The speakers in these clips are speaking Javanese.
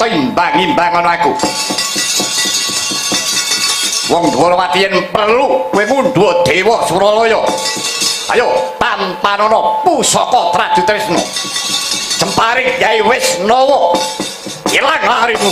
imbang-imbang ngono aku. Wong Dwarawati yen perlu kowe ngundhuh Dewa Suralaya. Ayo tanpanana pusaka Tradutresna. Jemparing Kyai Wisnawa. Ilang larimu.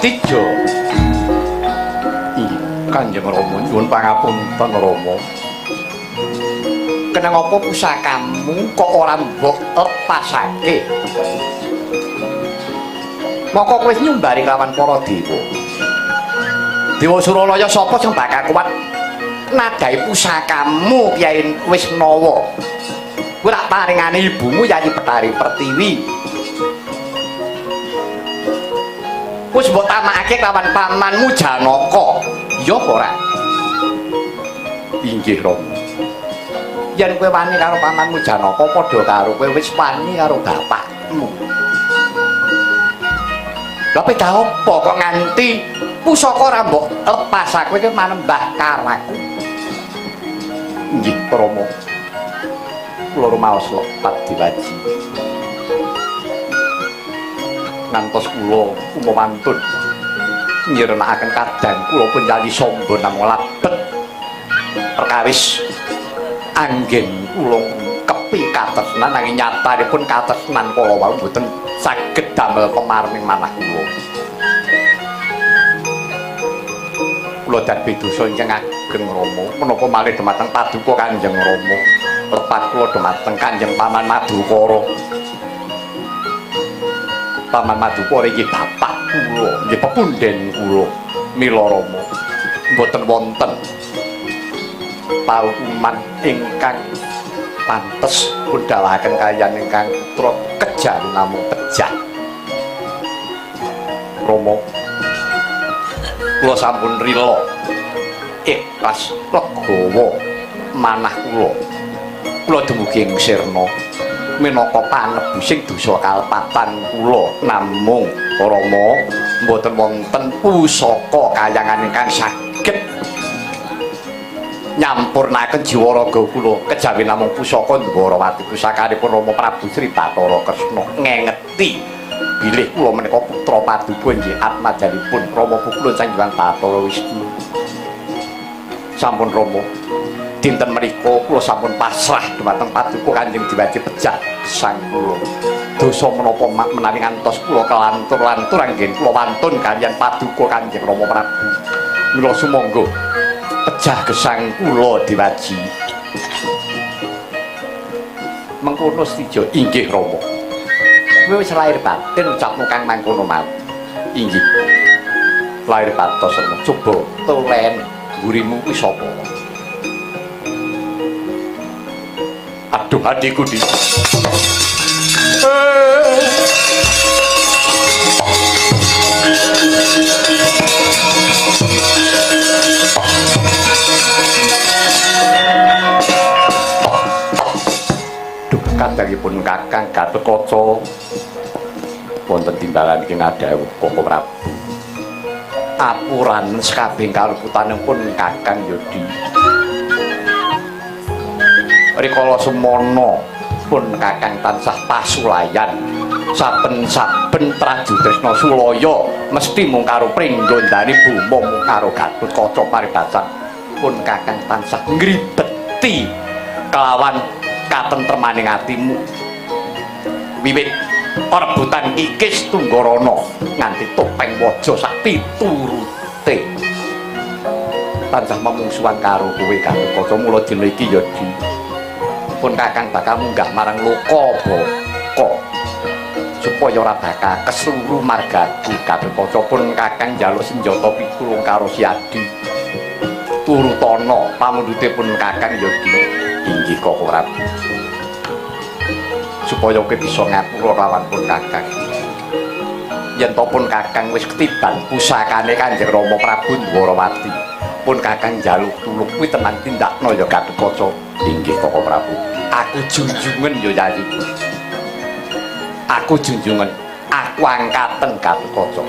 Stijo Kanjeng Rama nyuwun pangapunten Rama. Kenang apa pusakamu kok ora mbok lepasake? Moko kowe nyumbari lawan para dewa. Dewa Suralaya sapa sing bakal kuat nadai pusakamu Kyai Wisnawa? Kowe rak paringane ibumu Yayi Petari Pertiwi. Wis mbok tamakake lawan pamanmu Janaka. Ya apa ora? Inggih, Rama. Yen kowe wani karo pamanmu Janaka padha karo kowe wis wani karo bapakmu. Lha pe ta apa kok nganti pusaka ora mbok lepasake kowe manembah karaku? Inggih, Rama. Kula rumaos lepat diwaji. Ngantos kula umumantun nyirnakaken kadang kula pun yali samba namung labet perkawis anggen kula kepi katresnan nanging nyatanipun katresnan kala wau mboten saged damel pemarning manah kula. Kula dadi dosa ingkang ageng Rama menapa malih dumateng paduka Kanjeng Rama lepat kula dumateng Kanjeng Paman Madukara. Paman Madukara iki bapak kula, nggih pepunden kula. Mila Rama, mboten wonten paukuman ingkang pantes kundhalaken kaliyan ingkang putra kejawi namung pejah. Rama, kula sampun rila ikhlas legawa manah kula. Kula dumugi ing sirna minangka panebusing dosa kalpatan kula, namung Rama mboten wonten pusaka kayangan ingkang saged nyampurnaken jiwa raga kula kejawi namung pusaka Dwarawati pusakanipun Rama Prabu Sri Bathara Kresna ngengeti bilih kula menika putra paduka nggih atmajanipun Rama Pukulun Sang Hyang Bathara Wisnu. Sampun Rama, dinten menika kula sampun pasrah dhumateng paduka Kanjeng Diwaji Pejah sang kula. Dosa menapa menawi ngantos kula kelantur-lantur anggen kula wantun kaliyan paduka Kanjeng Rama Prabu. Mila sumangga pejah gesang kula Diwaji. Mengkono Stijo inggih Rama. Kowe wis lair batin ucapmu kang mangkono mau. Inggih. Lair batosna coba tolen gurimu kuwi sapa? Aduh adikku di duh kadangipun Kakang Gatotkaca wonten timbangan iki ngadhawuh Koko Prabu apuran sekabeh kaluputanipun Kakang Yodi rikala semana pun Kakang tansah pasulayan saben-saben prajurit Tresna Sulaya mesti mung karo pringgondani Buma mung karo Gatotkaca paribasan pun kakang tansah ngribeti kelawan katentremaning atimu wiwit rebutan Kikis Tunggarana nganti Topeng Waja sak piturute tansah memungsuhan karo kowe Gatotkaca mula dina iki ya di pun kakang bakal munggah marang Lokabaka supaya ora bakal kesluru margaku Gatotkaca pun kakang njaluk senjata pitulung karo Si Adi turutana pamundhutipun kakang ya inggih Koko Prabu supaya kowe bisa ngapura lawan pun kakang yen to pun kakang wis ketiban pusakane Kanjeng Rama Prabu Dwarawati pun kakang njaluk tulung kuwi tenang tindakno ya Gatotkaca inggih Koko Prabu aku junjungan ya Yayi aku junjungan aku angkaten Gatotkaca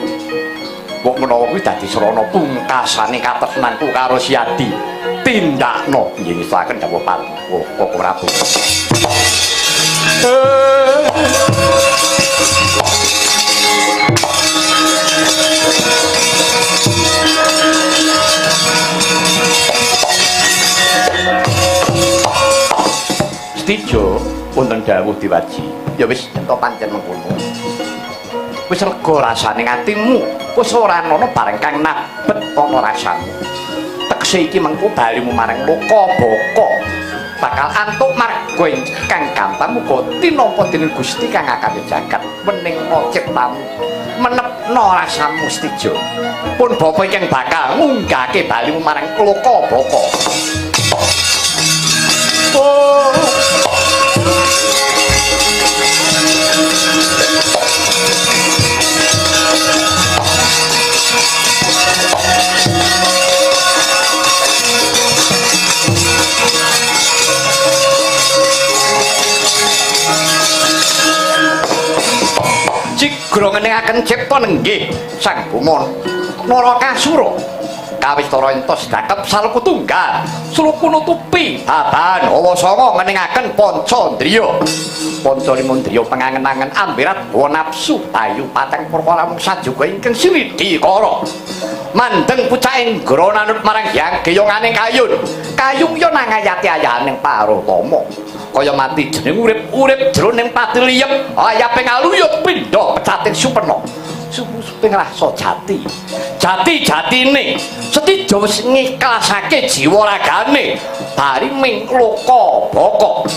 mbok menawa kuwi dadi srana pungkasane katresnanku karo Si Adi tindakno nggih saken dawuh Koko Prabu Stijo wonten dawuh Dewaji ya wis ento pancen mengkono wis lega rasane atimu wis ora ana bareng kang nabet ana rasane tekse iki mengko balimu marang Lokabaka bakal antuk marga ingkang gampang muga tinampa dening Gusti kang akeh jagat weningna ciptamu menepno rasamu Stijo pun bapa ingkang bakal ngunggahke balimu marang Lokabaka Cigra ngeningaken cipta nenggih Sang Buma Narakasura kawistara entos dakep saluku tunggal suluku nutupi babahan Hawasanga ngeningaken Pancandriya Panca limandriya pangangen-angen ambirat hawa nafsu ayu pateng perkara mung sajuga ingkang sinidikara mandeng pucaking grananut marang Hyang Geyonganing kayung ya nangayati ayaning Parutama kaya mati jeneng urip jroning padiliyep ayaping aluyut pindha pecating supena suping rasa jati-jatine Setija wis ngiklasake jiwa ragane bari ming Lokabaka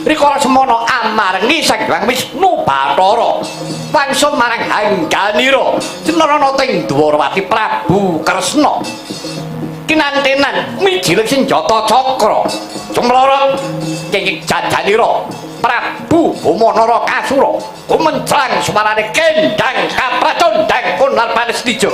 rikala semana amargi Sang Hyang Wisnu Bathara wangsul marang Hangganira Cinarana ting Dwarawati Prabu Kresna kinantenan mijiling senjata cakra jumlorot kenging jajanira Prabu Buma Narakasura kumencang sumarane kendang kapracondang pun larpane Stijo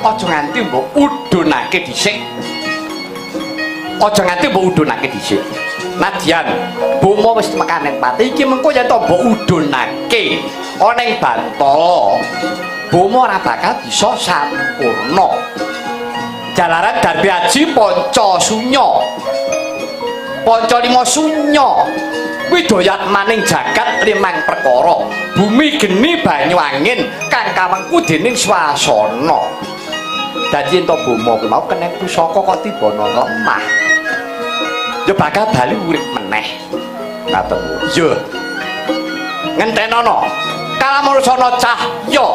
Aja nganti mbok udunake dhisik. Aja nganti mbok udunake dhisik. Nadyan Buma wis mekanen pati iki mengko yen to mbok udunake ana ing Bantala Buma ora bakal bisa sampurna. Jalaran Darbi Aji Panca Sunya. Panca lima sunya. Widayat maning jagat limang perkara. Bumi geni banyu angin kang kawengku dening swasana. Dadi ento bomo kuwi mau keneng pusaka kok tiba ana lemah. Ya bakal bali urip meneh. Ngaten. Ya. Ngentenono. Kalamurasana cahya.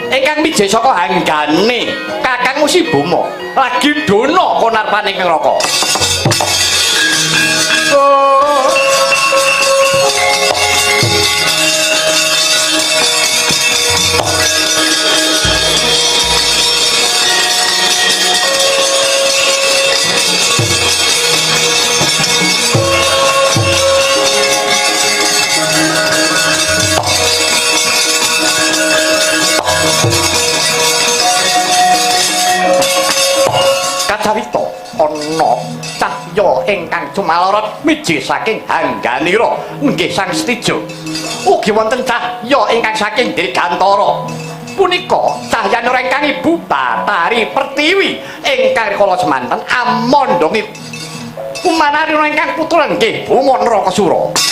Ingkang mijih saka hanggane Kakang Musi Bomo lagi dono konarpaning neraka. Kacawita ana cahya ingkang cumalorot mijih saking hangganira nggih Sang Setija. Ugi wonten cahya ingkang saking Dirgantara. Punika cahyanira ingkang Ibu Bathari Pertiwi ingkang kala semanten amandhangi kumanarina ingkang putra nggih Boma Nrakasura.